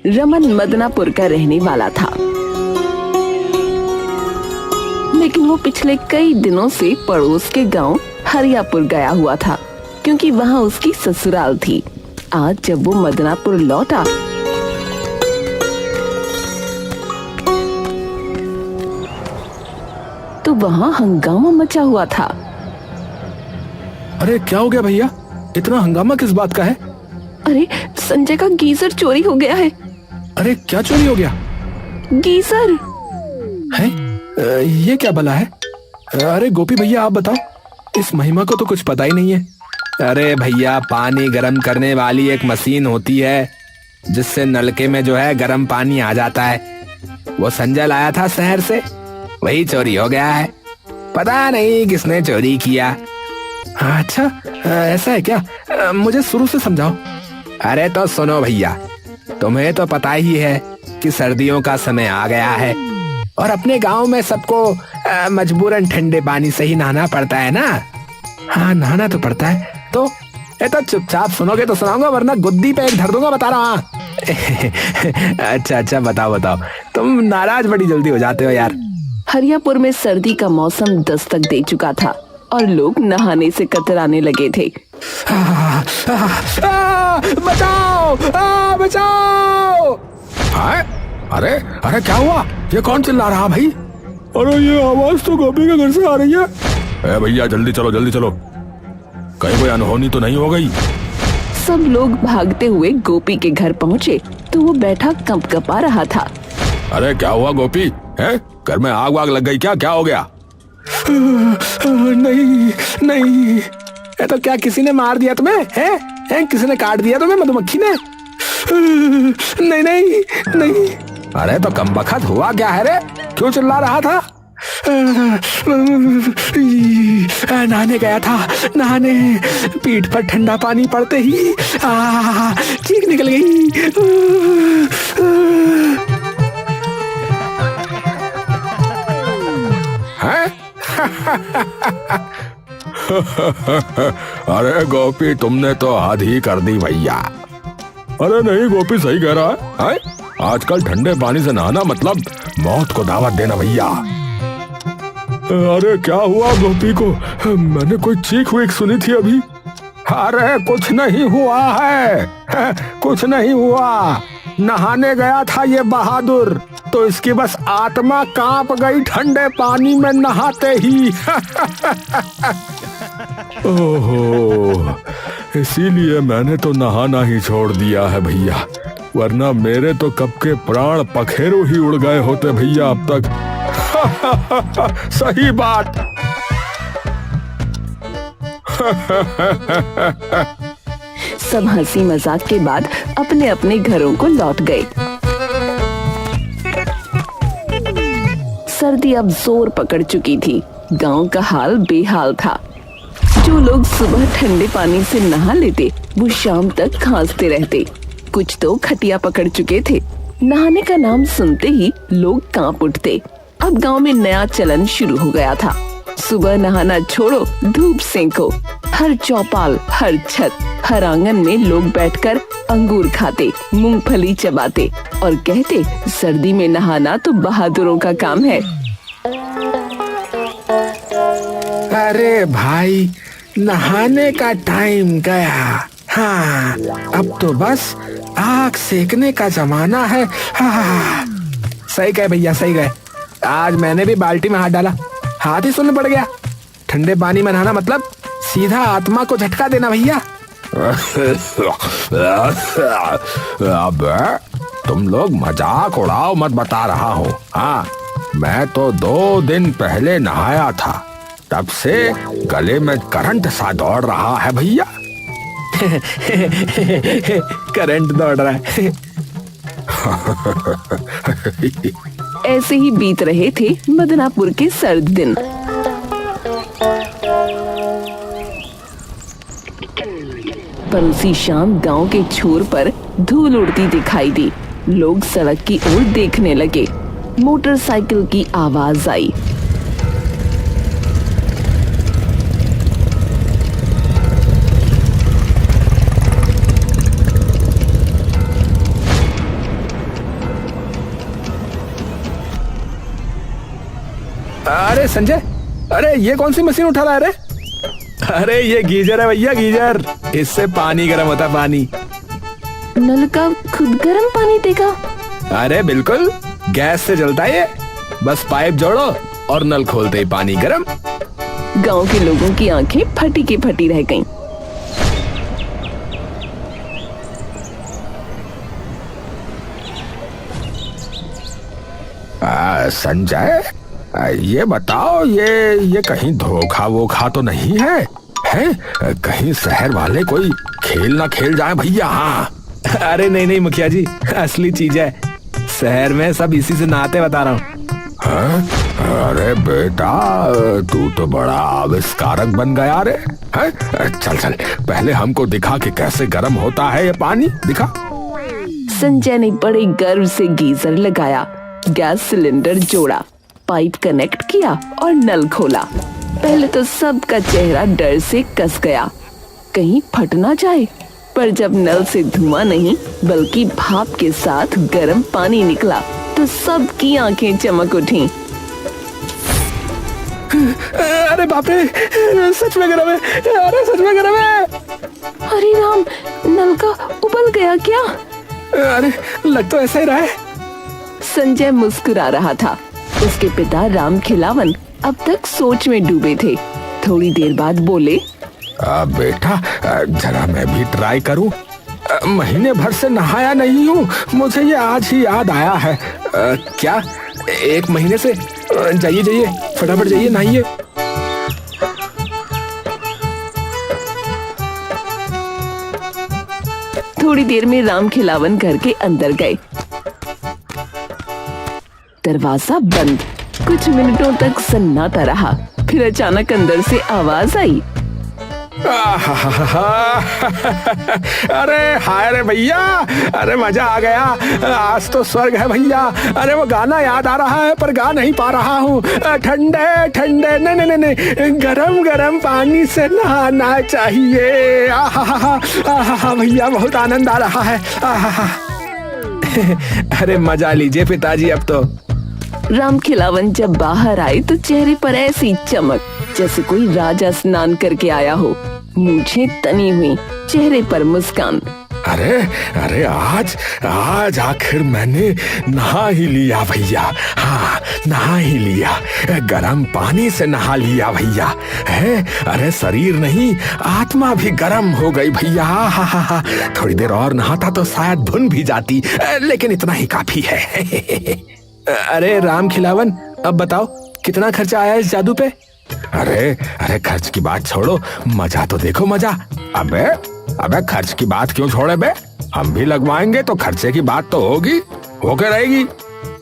रमन मदनापुर का रहने वाला था, लेकिन वो पिछले कई दिनों से पड़ोस के गांव हरियापुर गया हुआ था, क्योंकि वहां उसकी ससुराल थी। आज जब वो मदनापुर लौटा तो वहां हंगामा मचा हुआ था। अरे क्या हो गया भैया, इतना हंगामा किस बात का है? अरे संजय का गीजर चोरी हो गया है। अरे क्या चोरी हो गया? गीजर है? ये क्या भला है? अरे गोपी भैया आप बताओ, इस महिमा को तो कुछ पता ही नहीं है। अरे भैया, पानी गर्म करने वाली एक मशीन होती है जिससे नलके में जो है गर्म पानी आ जाता है। वो संजय लाया था शहर से, वही चोरी हो गया है। पता नहीं किसने चोरी किया। अच्छा ऐसा है क्या? मुझे शुरू से समझाओ। अरे तो सुनो भैया, तुम्हें तो पता ही है कि सर्दियों का समय आ गया है और अपने गांव में सबको मजबूरन ठंडे पानी से ही नहाना पड़ता है ना। हाँ नहाना तो पड़ता है। तो चुपचाप सुनोगे तो सुनाऊंगा, वरना गुद्दी पे एक धर दूंगा, बता रहा। अच्छा बताओ, तुम नाराज बड़ी जल्दी हो जाते हो यार। हरियापुर में सर्दी का मौसम दस्तक दे चुका था और लोग नहाने से कतराने लगे थे। बचाओ! अरे क्या हुआ? ये कौन चिल्ला रहा भाई? अरे ये आवाज तो गोपी के घर से आ रही है। भैया जल्दी चलो, कहीं कोई अनहोनी तो नहीं हो गई? सब लोग भागते हुए गोपी के घर पहुँचे तो वो बैठा कंपकपा रहा था। अरे क्या हुआ गोपी? है घर में आग वाग लग गई क्या हो गया? नहीं, तो क्या किसी ने मार दिया तुम्हें? हैं किसी ने काट दिया तुम्हें, मधुमक्खी ने? नहीं। अरे तो कमबख्त हुआ क्या है रे? क्यों चिल्ला रहा था? नहाने गया था, पीठ पर ठंडा पानी पड़ते ही चीख निकल गई। अरे गोपी, तुमने तो हद ही कर दी भैया। अरे नहीं गोपी सही कह रहा है। आजकल ठंडे पानी से नहाना मतलब मौत को दावत देना भैया। अरे क्या हुआ गोपी को? मैंने कोई चीख वीख सुनी थी अभी। अरे कुछ नहीं हुआ है, कुछ नहीं हुआ। नहाने गया था ये बहादुर, तो इसकी बस आत्मा कांप गई ठंडे पानी में नहाते ही। ओहो, इसीलिए मैंने तो नहाना ही छोड़ दिया है भैया, वरना मेरे तो कब के प्राण पखेरु ही उड़ गए होते भैया अब तक। सही बात। सब हंसी मजाक के बाद अपने अपने घरों को लौट गए। सर्दी अब जोर पकड़ चुकी थी। गांव का हाल बेहाल था। जो लोग सुबह ठंडे पानी से नहा लेते वो शाम तक खांसते रहते। कुछ तो खटिया पकड़ चुके थे। नहाने का नाम सुनते ही लोग कांप उठते। अब गांव में नया चलन शुरू हो गया था। सुबह नहाना छोड़ो, धूप सेंको। हर चौपाल, हर छत, हर आंगन में लोग बैठकर अंगूर खाते, मूंगफली चबाते और कहते सर्दी में नहाना तो बहादुरों का काम है। अरे भाई, नहाने का टाइम गया। हाँ, अब तो बस आग सेकने का जमाना है। हाँ, सही कहे भैया, सही कहे। आज मैंने भी बाल्टी में हाथ डाला, हाथ ही सुन्न पड़ गया। ठंडे पानी में नहाना मतलब सीधा आत्मा को झटका देना भैया। अब तुम लोग मजाक उड़ाओ मत, बता रहा हूँ। हाँ, मैं तो 2 दिन पहले नहाया था, तब से गले में करंट सा दौड़ रहा है भैया। करंट दौड़ रहा है। ऐसे ही बीत रहे थे मदनापुर के सर्द दिन। पर उसी शाम गांव के छोर पर धूल उड़ती दिखाई दी। लोग सड़क की ओर देखने लगे। मोटरसाइकिल की आवाज आई। अरे संजय, अरे ये कौन सी मशीन उठा रहा है रे? अरे ये गीजर है भैया, गीजर। इससे पानी गर्म होता है, पानी। नल का खुद गर्म पानी देगा? अरे बिल्कुल, गैस से जलता है ये। बस पाइप जोड़ो और नल खोलते ही पानी गर्म। गांव के लोगों की आंखें फटी की फटी रह गईं। संजय, ये बताओ, ये कहीं धोखा वोखा तो नहीं है? हैं? कहीं शहर वाले कोई खेल ना खेल जाए भैया। हाँ। अरे नहीं नहीं मुखिया जी, असली चीज है। शहर में सब इसी से नहाते, बता रहा हूँ। अरे बेटा, तू तो बड़ा आविष्कारक बन गया रे। चल चल, पहले हमको दिखा कि कैसे गर्म होता है ये पानी, दिखा। संजय ने बड़े गर्व से गीजर लगाया, गैस सिलेंडर जोड़ा, पाइप कनेक्ट किया और नल खोला। पहले तो सबका चेहरा डर से कस गया, कहीं फट ना जाए। पर जब नल से धुआं नहीं बल्कि भाप के साथ गर्म पानी निकला तो सबकी आंखें चमक उठी। अरे बाप रे, सच में गर्म है। अरे सच में गर्म है। अरे राम, नल का उबल गया क्या? अरे लग तो ऐसा ही रहा है। संजय मुस्कुरा रहा था। उसके पिता राम खिलावन अब तक सोच में डूबे थे। थोड़ी देर बाद बोले, बेटा, जरा मैं भी ट्राई करूं। महीने भर से नहाया नहीं हूँ, मुझे ये आज ही याद आया है। क्या 1 महीने से? जाइए जाइए, फटाफट जाइए, नहाइए। थोड़ी देर में राम खिलावन घर के अंदर गए। दरवाजा बंद। कुछ मिनटों तक सन्नाटा रहा, फिर अचानक अंदर से आवाज आई। अरे हाय रे भैया, अरे मजा आ गया। आज तो स्वर्ग है भैया। अरे वो गाना याद आ रहा है पर गा नहीं पा रहा हूँ। ठंडे ठंडे नहीं नहीं नहीं, गरम गरम पानी से नहाना चाहिए। आहा भैया, बहुत आनंद आ रहा है। अरे मजा लीजिए पिताजी अब तो। राम खिलावन जब बाहर आए तो चेहरे पर ऐसी चमक जैसे कोई राजा स्नान करके आया हो। मूंछें तनी हुई, चेहरे पर मुस्कान। अरे अरे आज आखिर मैंने नहा ही लिया भैया। हाँ, नहा ही लिया, गरम पानी से नहा लिया भैया। है, अरे शरीर नहीं, आत्मा भी गरम हो गई भैया। हा, थोड़ी देर और नहाता तो शायद भुन भी जाती, लेकिन इतना ही काफी है। अरे राम खिलावन, अब बताओ कितना खर्चा आया इस जादू पे? अरे खर्च की बात छोड़ो, मजा तो देखो, मजा। अबे खर्च की बात क्यों छोड़े बे? हम भी लगवाएंगे तो खर्चे की बात तो होगी, होके रहेगी।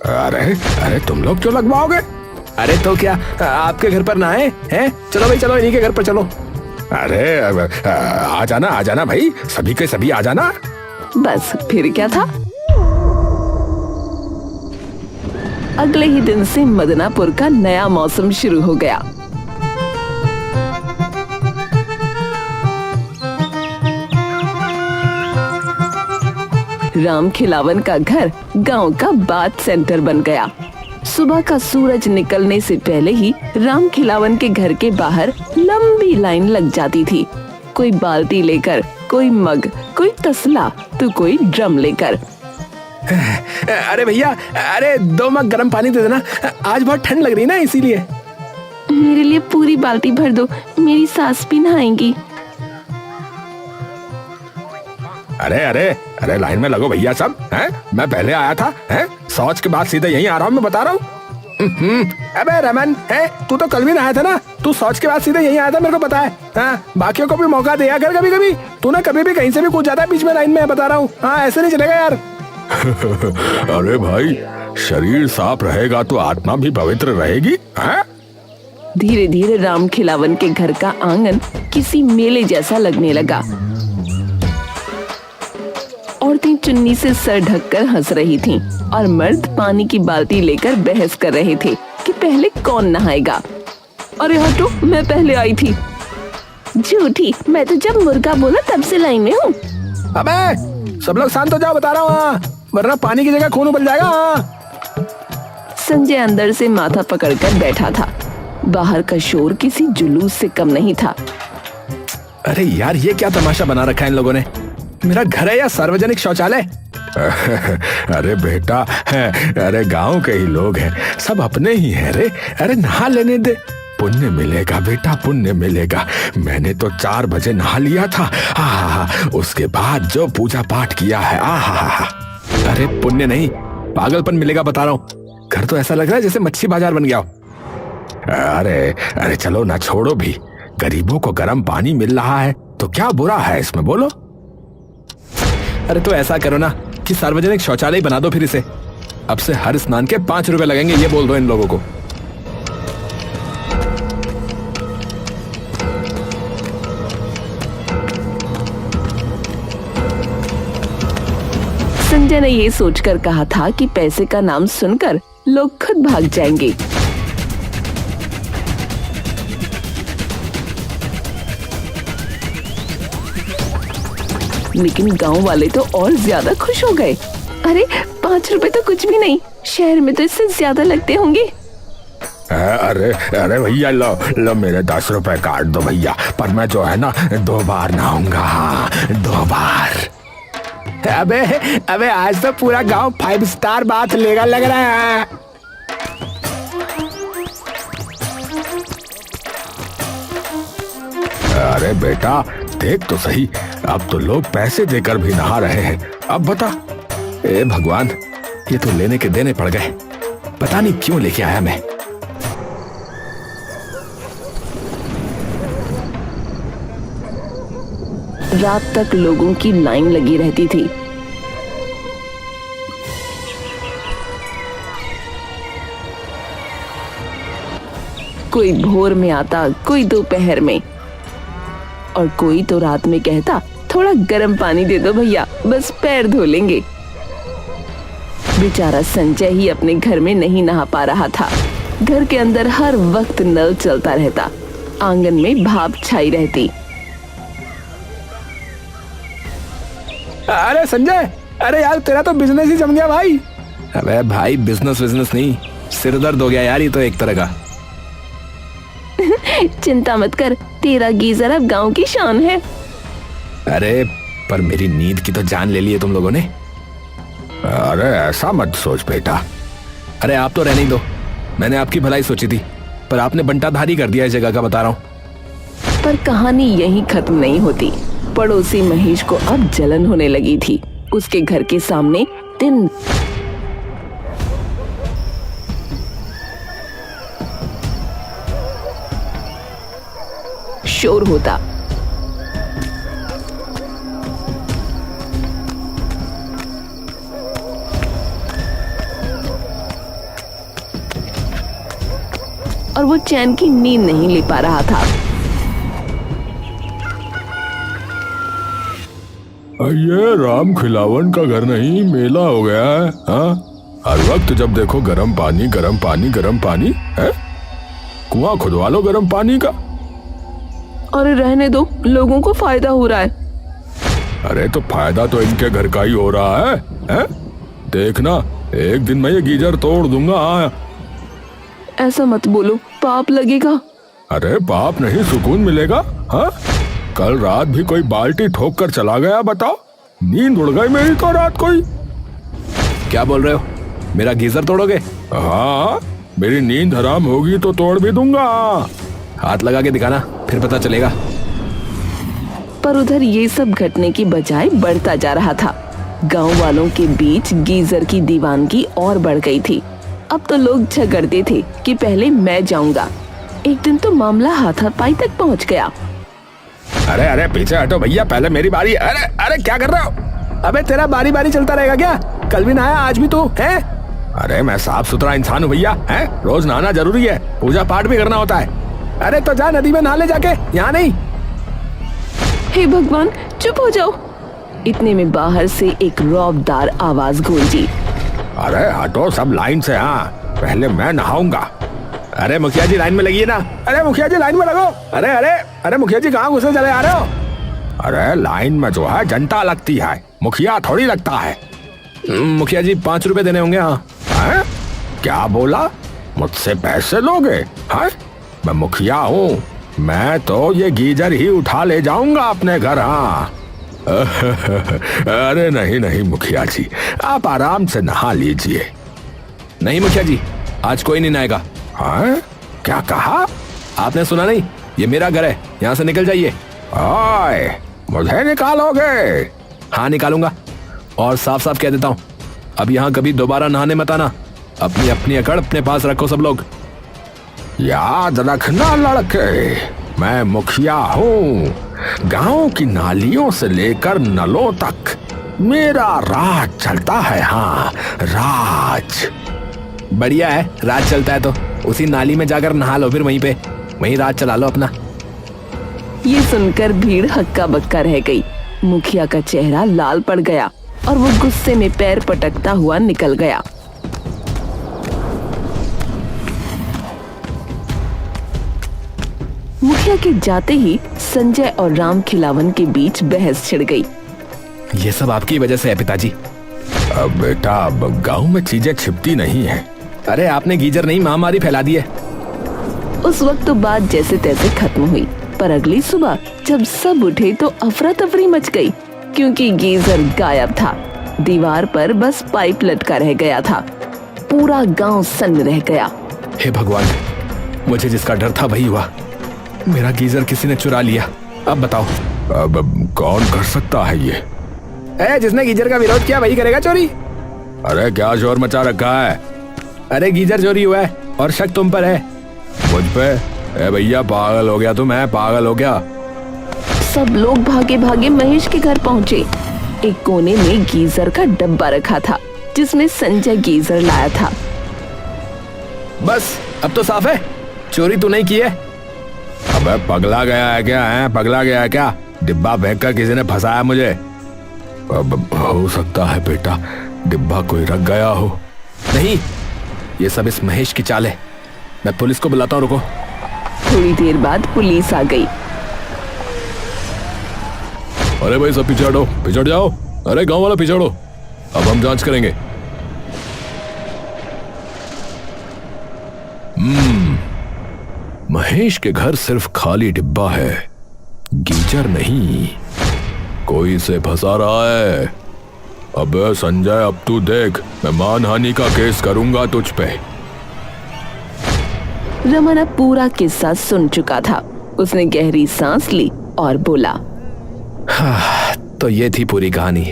अरे तुम लोग क्यों लगवाओगे? अरे तो क्या आपके घर पर ना आए हैं? चलो भाई चलो, इन्हीं के घर पर चलो। अरे आ जाना भाई, सभी के सभी आ जाना। बस फिर क्या था। अगले ही दिन से मदनापुर का नया मौसम शुरू हो गया। राम खिलावन का घर गांव का बात सेंटर बन गया। सुबह का सूरज निकलने से पहले ही राम खिलावन के घर के बाहर लंबी लाइन लग जाती थी। कोई बाल्टी लेकर, कोई मग, कोई तसला तो कोई ड्रम लेकर। अरे भैया, अरे 2 मग गर्म पानी दे देना, आज बहुत ठंड लग रही ना, इसीलिए। मेरे लिए पूरी बाल्टी भर दो, मेरी सास भी नहाएंगी। अरे लाइन में लगो भैया सब। हैं? मैं पहले आया था, हैं? शौच के बाद सीधे यहीं आ रहा हूँ, मैं बता रहा हूँ। अबे रमन, है तू तो कल भी नहाया था ना, तू शौच के बाद सीधे यहीं आया था, मेरे को पता है। हाँ, बाकियों को भी मौका दिया कर कभी कभी। तू ना कभी भी कहीं से भी कूद जाता है बीच में लाइन में, बता रहा हूँ। हाँ, ऐसे नहीं चलेगा यार। अरे भाई, शरीर साफ रहेगा तो आत्मा भी पवित्र रहेगी। धीरे धीरे राम खिलावन के घर का आंगन किसी मेले जैसा लगने लगा। औरतें चुन्नी से सर ढककर हंस रही थीं और मर्द पानी की बाल्टी लेकर बहस कर रहे थे कि पहले कौन नहाएगा। अरे हटो, मैं पहले आई थी। झूठी, मैं तो जब मुर्गा बोला तब से लाइन में हूँ। अबे सब लोग शांत हो जाओ, बता रहा हूँ, वरना पानी की जगह खून उबल जाएगा। संजय अंदर से माथा पकड़कर बैठा था। बाहर का शोर किसी जुलूस से कम नहीं था। अरे यार, ये क्या तमाशा बना रखा है इन लोगों ने? मेरा घर है या सार्वजनिक शौचालय? अरे बेटा, अरे गांव के ही लोग हैं, सब अपने ही हैं रे। अरे नहा लेने दे, पुण्य मिलेगा बेटा, पुण्य मिलेगा। मैंने तो 4 बजे नहा लिया था। उसके बाद जो पूजा पाठ किया है, अरे पुण्य नहीं, पागलपन मिलेगा बता रहा हूँ। घर तो ऐसा लग रहा है जैसे मच्छी बाजार बन गया हो। अरे चलो ना, छोड़ो भी। गरीबों को गर्म पानी मिल रहा है तो क्या बुरा है इसमें, बोलो। अरे तो ऐसा करो ना कि सार्वजनिक शौचालय बना दो फिर इसे। अब से हर स्नान के 5 रुपए लगेंगे, ये बोल दो इन लोगों को। संजय ने ये सोचकर कहा था कि पैसे का नाम सुनकर लोग खुद भाग जाएंगे। लेकिन गांव वाले तो और ज्यादा खुश हो गए। अरे 5 रुपए तो कुछ भी नहीं, शहर में तो इससे ज्यादा लगते होंगे। अरे भैया, लो मेरे 10 रुपए काट दो भैया, पर मैं जो है ना 2 बार नहाऊंगा। 2 बार। अबे आज तो पूरा गांव 5 स्टार बात लेगा लग रहा है। अरे बेटा देख तो सही, अब तो लोग पैसे देकर भी नहा रहे हैं। अब बता। ए भगवान, ये तो लेने के देने पड़ गए। पता नहीं क्यों लेके आया मैं। रात तक लोगों की लाइन लगी रहती थी। कोई भोर में आता, कोई दोपहर में, और कोई तो रात में कहता थोड़ा गर्म पानी दे दो भैया, बस पैर धो लेंगे। बेचारा संजय ही अपने घर में नहीं नहा पा रहा था। घर के अंदर हर वक्त नल चलता रहता, आंगन में भाप छाई रहती। अरे संजय, अरे यार तेरा तो बिजनेस ही जम गया भाई। अबे भाई, बिजनेस नहीं, सिर दर्द हो गया यार, ये तो एक तरह का। चिंता मत कर, तेरा गीजर अब गांव की शान है। अरे पर मेरी नींद की तो जान ले ली है तुम लोगों ने। अरे ऐसा मत सोच बेटा। अरे आप तो रहने ही दो, मैंने आपकी भलाई सोची थी, पर आपने बंटाधारी कर दिया इस जगह का, बता रहा हूँ। पर कहानी यहीं खत्म नहीं होती। पड़ोसी महेश को अब जलन होने लगी थी। उसके घर के सामने दिन शोर होता। और वो चैन की नींद नहीं ले पा रहा था। ये राम खिलावन का घर नहीं, मेला हो गया है। हाँ, हर वक्त जब देखो गर्म पानी गर्म पानी गर्म पानी है। कुआं खुदवा लो गर्म पानी का। अरे रहने दो, लोगों को फायदा हो रहा है। अरे तो फायदा तो इनके घर का ही हो रहा है? देखना, एक दिन मैं ये गीजर तोड़ दूंगा। हाँ, ऐसा मत बोलो, पाप लगेगा। अरे पाप नहीं, सुकून मिलेगा। हाँ, कल रात भी कोई बाल्टी ठोक कर चला गया, बताओ। नींद उड़ गई मेरी तो रात कोई। क्या बोल रहे हो, मेरा गीजर तोड़ोगे? हाँ, मेरी नींद हराम होगी तो तोड़ भी दूंगा। हाथ लगा के दिखाना, फिर पता चलेगा। पर उधर ये सब घटने की बजाय बढ़ता जा रहा था। गांव वालों के बीच गीजर की दीवानगी और बढ़ गई थी। अब तो लोग झगड़ते थे कि पहले मैं जाऊंगा। एक दिन तो मामला हाथापाई तक पहुंच गया। अरे पीछे हटो भैया, पहले मेरी बारी। अरे क्या कर रहे हो? अबे तेरा बारी बारी चलता रहेगा क्या? कल भी नहाया, आज भी तू है? अरे मैं साफ सुथरा इंसान हूँ भैया, है? रोज नहाना जरूरी है, पूजा पाठ भी करना होता है। अरे तो जा नदी में नहा ले जाके, यहाँ नहीं। हे भगवान, चुप हो जाओ। इतने में बाहर से एक रौबदार आवाज गूंजी। अरे हटो सब लाइन से। हाँ, पहले मैं नहाऊंगा। अरे मुखिया जी लाइन में लगी है ना। अरे मुखिया जी लाइन में लगो। अरे मुखिया जी कहाँ घुसे चले आ रहे हो? अरे लाइन में जो है जनता लगती है, मुखिया थोड़ी लगता है। मुखिया जी 5 रुपए देने होंगे। हाँ। क्या बोला? मुझसे पैसे लोगे? हाँ, मैं मुखिया हूँ, मैं तो ये गीजर ही उठा ले जाऊंगा अपने घर। हाँ अरे नहीं नहीं मुखिया जी, आप आराम से नहा लीजिए। नहीं मुखिया जी, आज कोई नहीं नहाएगा। हाँ क्या कहा? आपने सुना नहीं? ये मेरा घर है, यहाँ से निकल जाइए। ओए, मुझे निकालोगे? हाँ निकालूंगा, और साफ साफ कह देता हूँ, अब यहाँ कभी दोबारा नहाने मत आना। अपनी अपनी अकड़ अपने पास रखो सब लोग। याद रखना लड़के, मैं मुखिया हूँ। गांव की नालियों से लेकर नलों तक मेरा राज चलता है। हाँ राज। बढ़िया है, राज चलता है तो उसी नाली में जाकर नहा लो, फिर वहीं राज चला लो अपना। ये सुनकर भीड़ हक्का बक्का रह गई। मुखिया का चेहरा लाल पड़ गया और वो गुस्से में पैर पटकता हुआ निकल गया। मुखिया के जाते ही संजय और राम खिलावन के बीच बहस छिड़ गई। ये सब आपकी वजह से है पिताजी। अब बेटा, अब गांव में चीजें छिपती नहीं है। अरे आपने गीजर नहीं महामारी फैला दी है। उस वक्त तो बात जैसे तैसे खत्म हुई, पर अगली सुबह जब सब उठे तो अफरा तफरी मच गई, क्योंकि गीजर गायब था। दीवार पर बस पाइप लटका रह गया था। पूरा गांव सन्न रह गया। हे भगवान, मुझे जिसका डर था वही हुआ। मेरा गीजर किसी ने चुरा लिया। अब बताओ, अब कौन कर सकता है ये? जिसने गीजर का विरोध किया वही करेगा चोरी। अरे क्या शोर मचा रखा है? अरे गीजर चोरी हुआ है और शक तुम पर है। मुझ पे? ए भैया, पागल हो गया तू? मैं पागल हो गया? सब लोग भागे भागे महेश के घर पहुंचे। एक कोने में गीजर का डब्बा रखा था, जिसमें संजय गीजर लाया था। बस अब तो साफ है, चोरी तू नहीं की है। अबे पगला गया है क्या? है पगला गया है क्या? डिब्बा फेंक कर किसी ने फंसाया मुझे। अब हो सकता है बेटा, डिब्बा कोई रख गया हो। नहीं, ये सब इस महेश की चाल है। मैं पुलिस को बुलाता हूँ, रुको। थोड़ी देर बाद पुलिस आ गई। अरे भाई सब पीछे हटो, पीछे हट जाओ। अरे गांव वाला पीछे हटो, अब हम जांच करेंगे। महेश के घर सिर्फ खाली डिब्बा है, गीजर नहीं। कोई इसे फंसा रहा है। अबे संजय, अब तू देख, मैं मानहानि का केस करूंगा तुझ पे। रमन अब पूरा किस्सा सुन चुका था। उसने गहरी सांस ली और बोला, तो ये थी पूरी कहानी।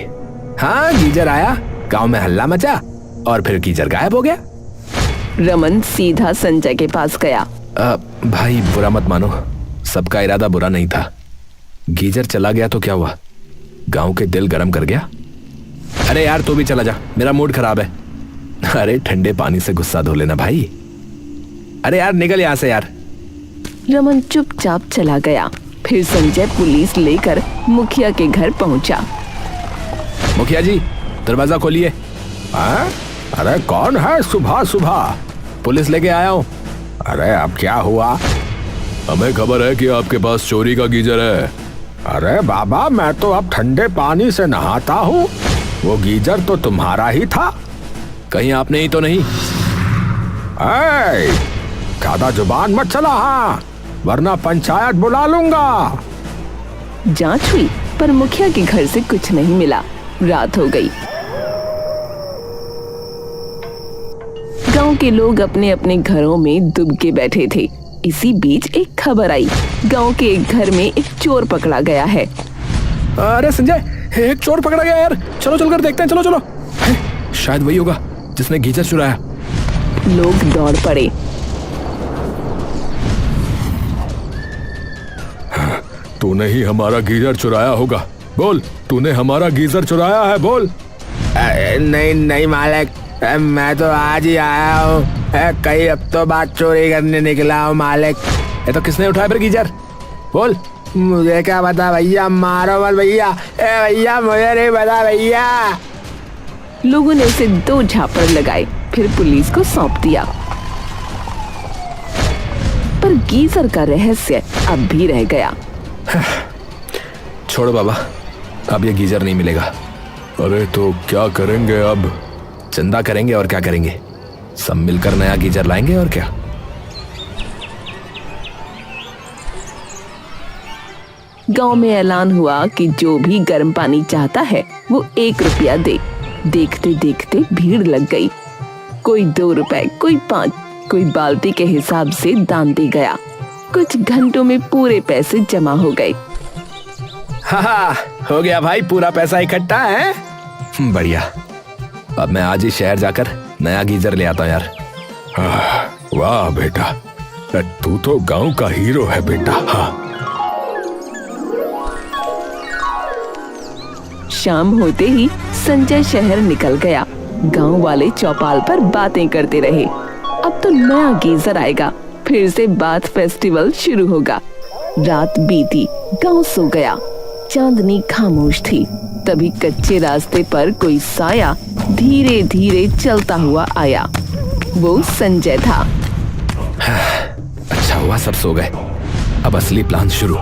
हाँ, गीजर आया, गांव में हल्ला मचा और फिर गीजर गायब हो गया। रमन सीधा संजय के पास गया। भाई बुरा मत मानो, सबका इरादा बुरा नहीं था। गीजर चला गया तो क्या हुआ? गांव के दिल गरम कर गया। अरे यार तू भी चला जा, मेरा मूड खराब है। अरे ठंडे पानी से गुस्सा धो लेना भाई। अरे यार निकल यहाँ से यार। रमन चुपचाप चला गया। फिर संजय पुलिस लेकर मुखिया के घर पहुंचा। मुखिया जी, दरवाजा खोलिए। अरे कौन है सुबह सुबह? पुलिस लेके आया हूँ। अरे अब क्या हुआ? हमें खबर है कि आपके पास चोरी का गीजर है। अरे बाबा, मैं तो अब ठंडे पानी से नहाता हूँ। वो गीजर तो तुम्हारा ही था। कहीं आपने ही तो नहीं? ज्यादा जुबान मत चला, हाँ, वरना पंचायत बुला लूंगा। जांच हुई पर मुखिया के घर से कुछ नहीं मिला। रात हो गई। गांव के लोग अपने अपने घरों में दुबके बैठे थे। इसी बीच एक खबर आई, गांव के एक घर में एक चोर पकड़ा गया है। अरे संजय, एक चोर पकड़ा गया यार, चलो चलकर देखते हैं। चलो चलो। शायद वही होगा जिसने गीजर चुराया। लोग दौड़ पड़े। तूने ही हमारा गीजर चुराया होगा, बोल, तूने हमारा गीजर चुराया है, बोल। नहीं नहीं मालिक, मैं तो आज ही आया हूँ। कई हफ्तों बाद चोरी करने निकला हूँ मालिक। ये तो किसने उठाया फिर गीजर? बोल। मुझे क्या पता भैया, मारो मत भैया। भैया मुझे नहीं पता भैया। लोगों ने उसे 2 झापड़ लगाए, फिर पुलिस को सौंप दिया। पर गीजर का रहस्य अब भी रह गया। छोड़ो बाबा, अब ये गीजर नहीं मिलेगा। अरे तो क्या करेंगे अब? चंदा करेंगे और क्या करेंगे, सब मिलकर नया गीजर लाएंगे और क्या। गांव में ऐलान हुआ कि जो भी गर्म पानी चाहता है वो 1 रुपया दे। देखते देखते भीड़ लग गई। कोई 2 रुपए, कोई 5, कोई बाल्टी के हिसाब से दान दे गया। कुछ घंटों में पूरे पैसे जमा हो गए। हाँ, हो गया भाई, पूरा पैसा इकट्ठा है। बढ़िया। अब मैं आज ही शहर जाकर नया गीजर ले आता हूँ यार। वाह बेटा, तू तो गांव का हीरो है बेटा। हाँ। शाम होते ही संजय शहर निकल गया। गांव वाले चौपाल पर बातें करते रहे। अब तो नया गीजर आएगा, फिर से बात फेस्टिवल शुरू होगा। रात बीती, गांव सो गया। चांदनी खामोश थी। तभी कच्चे रास्ते पर कोई साया धीरे धीरे चलता हुआ आया। वो संजय था। अच्छा हुआ सब सो गए, अब असली प्लान शुरू।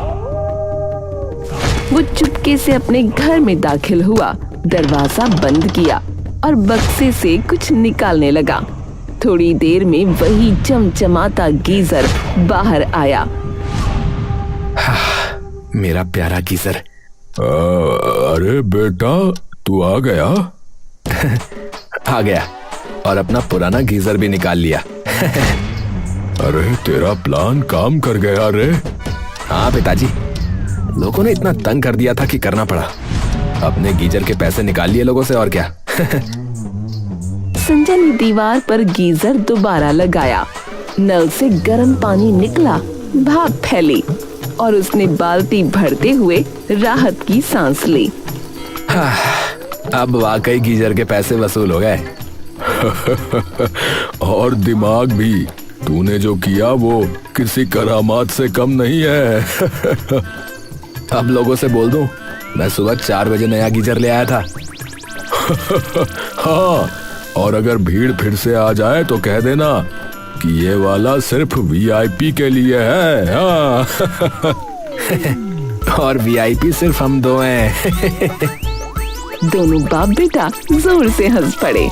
वो चुपके से अपने घर में दाखिल हुआ, दरवाजा बंद किया और बक्से से कुछ निकालने लगा। थोड़ी देर में वही चमचमाता गीजर बाहर आया। मेरा प्यारा गीजर। अरे बेटा, तू आ गया? आ गया और अपना पुराना गीजर भी निकाल लिया। अरे तेरा प्लान काम कर गया रे। हाँ पिताजी, लोगों ने इतना तंग कर दिया था कि करना पड़ा। अपने गीजर के पैसे निकाल लिए लोगों से, और क्या। संजय ने दीवार पर गीजर दोबारा लगाया। नल से गर्म पानी निकला, भाप फैली और उसने बाल्टी भरते हुए राहत की सांस ली। अब वाकई गीजर के पैसे वसूल हो गए। और दिमाग भी, तूने जो किया वो किसी करामात से कम नहीं है। अब लोगों से बोल दूं, मैं सुबह 4 बजे नया गीजर ले आया था। हाँ, और अगर भीड़ फिर से आ जाए तो कह देना कि ये वाला सिर्फ वीआईपी के लिए है। हाँ। और वीआईपी सिर्फ हम 2 हैं। दोनों बाप बेटा जोर से हंस पड़े।